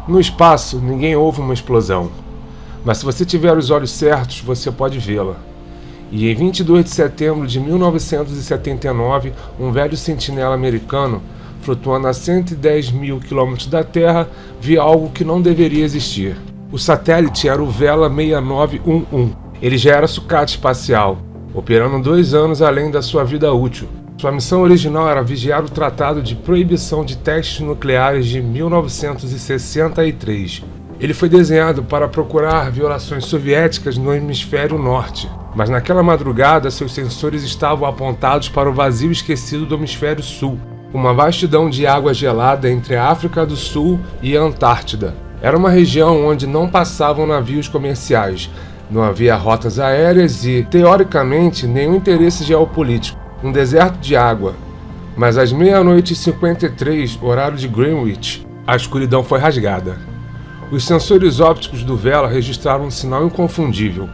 No espaço, ninguém ouve uma explosão. Mas se você tiver os olhos certos, você pode vê-la. E em 22 de setembro de 1979, um velho sentinela americano, flutuando a 110 mil quilômetros da Terra, viu algo que não deveria existir. O satélite era o Vela 6911. Ele já era sucata espacial, operando 2 anos além da sua vida útil. Sua missão original era vigiar o Tratado de Proibição de Testes Nucleares de 1963. Ele foi desenhado para procurar violações soviéticas no hemisfério norte, mas naquela madrugada seus sensores estavam apontados para o vazio esquecido do hemisfério sul, uma vastidão de água gelada entre a África do Sul e a Antártida. Era uma região onde não passavam navios comerciais, não havia rotas aéreas e, teoricamente, nenhum interesse geopolítico. Um deserto de água. Mas às 00h53, horário de Greenwich, a escuridão foi rasgada. Os sensores ópticos do Vela registraram um sinal inconfundível.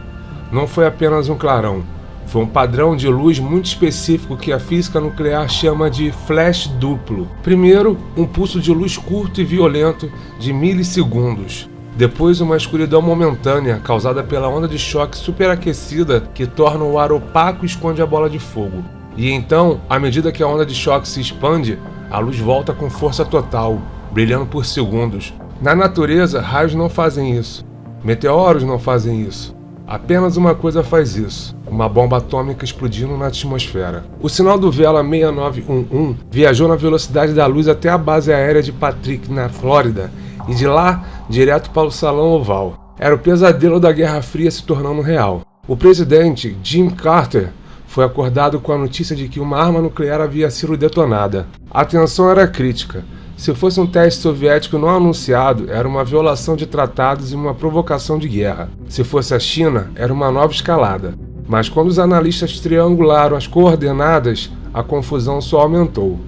Não foi apenas um clarão. Foi um padrão de luz muito específico que a física nuclear chama de flash duplo. Primeiro, um pulso de luz curto e violento de milissegundos. Depois, uma escuridão momentânea causada pela onda de choque superaquecida que torna o ar opaco e esconde a bola de fogo. E então, à medida que a onda de choque se expande, a luz volta com força total, brilhando por segundos. Na natureza, raios não fazem isso. Meteoros não fazem isso. Apenas uma coisa faz isso: uma bomba atômica explodindo na atmosfera. O sinal do Vela 6911 viajou na velocidade da luz até a base aérea de Patrick, na Flórida, e de lá, direto para o Salão Oval. Era o pesadelo da Guerra Fria se tornando real. O presidente, Jimmy Carter, foi acordado com a notícia de que uma arma nuclear havia sido detonada. A tensão era crítica. Se fosse um teste soviético não anunciado, era uma violação de tratados e uma provocação de guerra. Se fosse a China, era uma nova escalada. Mas quando os analistas triangularam as coordenadas, a confusão só aumentou.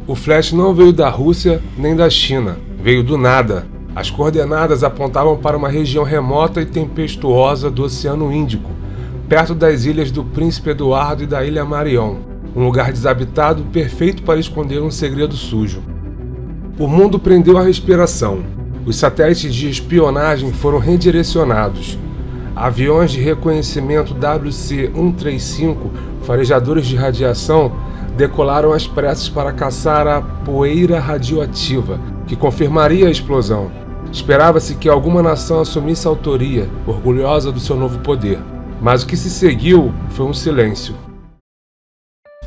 O flash não veio da Rússia nem da China, veio do nada. As coordenadas apontavam para uma região remota e tempestuosa do Oceano Índico, perto das ilhas do Príncipe Eduardo e da Ilha Marion, um lugar desabitado perfeito para esconder um segredo sujo. O mundo prendeu a respiração. Os satélites de espionagem foram redirecionados. Aviões de reconhecimento WC-135, farejadores de radiação, decolaram às pressas para caçar a poeira radioativa, que confirmaria a explosão. Esperava-se que alguma nação assumisse a autoria, orgulhosa do seu novo poder. Mas o que se seguiu foi um silêncio.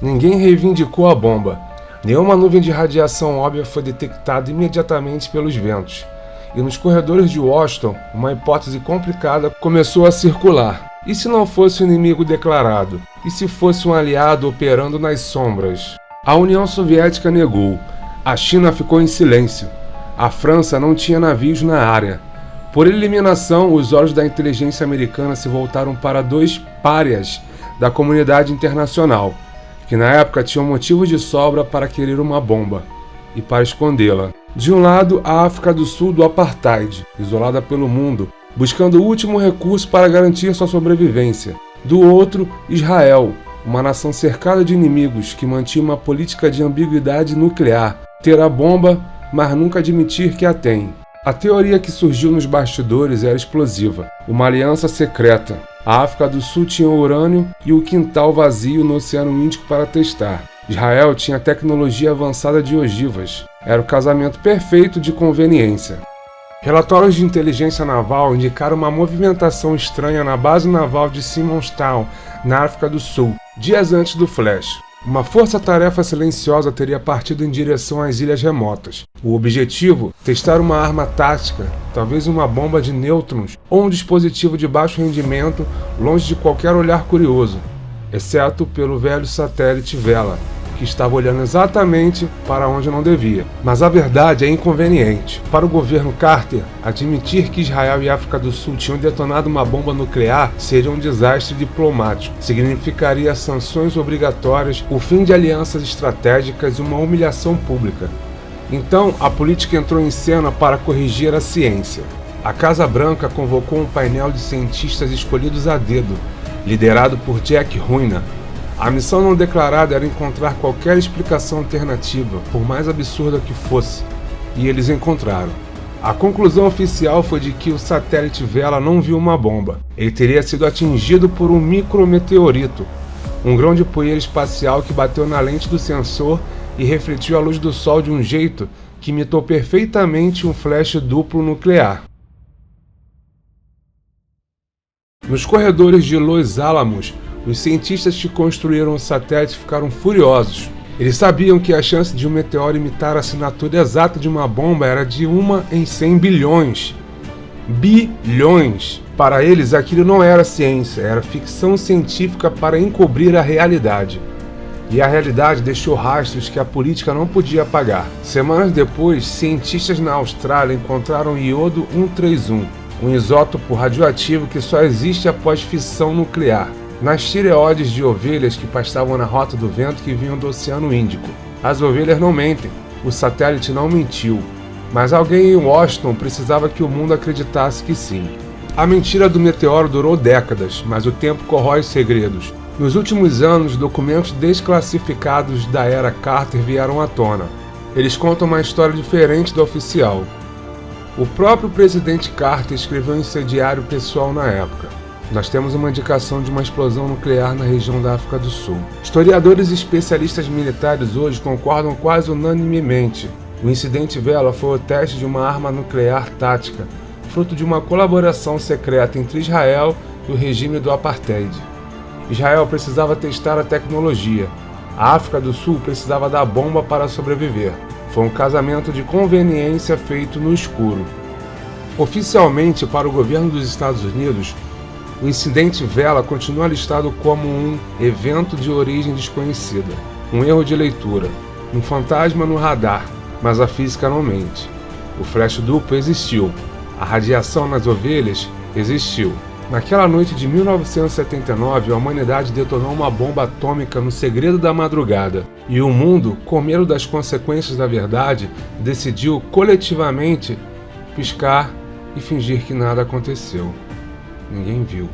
Ninguém reivindicou a bomba. Nenhuma nuvem de radiação óbvia foi detectada imediatamente pelos ventos. E nos corredores de Washington, uma hipótese complicada começou a circular. E se não fosse um inimigo declarado? E se fosse um aliado operando nas sombras? A União Soviética negou. A China ficou em silêncio. A França não tinha navios na área. Por eliminação, os olhos da inteligência americana se voltaram para 2 párias da comunidade internacional, que na época tinham motivo de sobra para querer uma bomba e para escondê-la. De um lado, a África do Sul do apartheid, isolada pelo mundo, buscando o último recurso para garantir sua sobrevivência. Do outro, Israel, uma nação cercada de inimigos que mantinha uma política de ambiguidade nuclear, ter a bomba, mas nunca admitir que a tem. A teoria que surgiu nos bastidores era explosiva, uma aliança secreta. A África do Sul tinha urânio e o quintal vazio no Oceano Índico para testar. Israel tinha tecnologia avançada de ogivas. Era o casamento perfeito de conveniência. Relatórios de inteligência naval indicaram uma movimentação estranha na base naval de Simonstown, na África do Sul, dias antes do flash. Uma força-tarefa silenciosa teria partido em direção às ilhas remotas. O objetivo? Testar uma arma tática, talvez uma bomba de nêutrons ou um dispositivo de baixo rendimento longe de qualquer olhar curioso, exceto pelo velho satélite Vela, que estava olhando exatamente para onde não devia. Mas a verdade é inconveniente. Para o governo Carter, admitir que Israel e África do Sul tinham detonado uma bomba nuclear seria um desastre diplomático. Significaria sanções obrigatórias, o fim de alianças estratégicas e uma humilhação pública. Então, a política entrou em cena para corrigir a ciência. A Casa Branca convocou um painel de cientistas escolhidos a dedo, liderado por Jack Ruina. A missão não declarada era encontrar qualquer explicação alternativa, por mais absurda que fosse, e eles encontraram. A conclusão oficial foi de que o satélite Vela não viu uma bomba. Ele teria sido atingido por um micrometeorito, um grão de poeira espacial que bateu na lente do sensor e refletiu a luz do Sol de um jeito que imitou perfeitamente um flash duplo nuclear. Nos corredores de Los Alamos, os cientistas que construíram o satélite ficaram furiosos. Eles sabiam que a chance de um meteoro imitar a assinatura exata de uma bomba era de 1 em 100 bilhões. Bilhões! Para eles, aquilo não era ciência, era ficção científica para encobrir a realidade. E a realidade deixou rastros que a política não podia apagar. Semanas depois, cientistas na Austrália encontraram iodo 131, um isótopo radioativo que só existe após fissão nuclear, nas tireoides de ovelhas que pastavam na rota do vento que vinham do Oceano Índico. As ovelhas não mentem, o satélite não mentiu, mas alguém em Washington precisava que o mundo acreditasse que sim. A mentira do meteoro durou décadas, mas o tempo corrói os segredos. Nos últimos anos, documentos desclassificados da era Carter vieram à tona. Eles contam uma história diferente da oficial. O próprio presidente Carter escreveu em seu diário pessoal na época: "Nós temos uma indicação de uma explosão nuclear na região da África do Sul." Historiadores e especialistas militares hoje concordam quase unanimemente. O incidente Vela foi o teste de uma arma nuclear tática, fruto de uma colaboração secreta entre Israel e o regime do Apartheid. Israel precisava testar a tecnologia. A África do Sul precisava da bomba para sobreviver. Foi um casamento de conveniência feito no escuro. Oficialmente, para o governo dos Estados Unidos, o incidente Vela continua listado como um evento de origem desconhecida, um erro de leitura, um fantasma no radar, mas a física não mente. O flash duplo existiu, a radiação nas ovelhas existiu. Naquela noite de 1979, a humanidade detonou uma bomba atômica no segredo da madrugada, e o mundo, com medo das consequências da verdade, decidiu coletivamente piscar e fingir que nada aconteceu. Ninguém viu.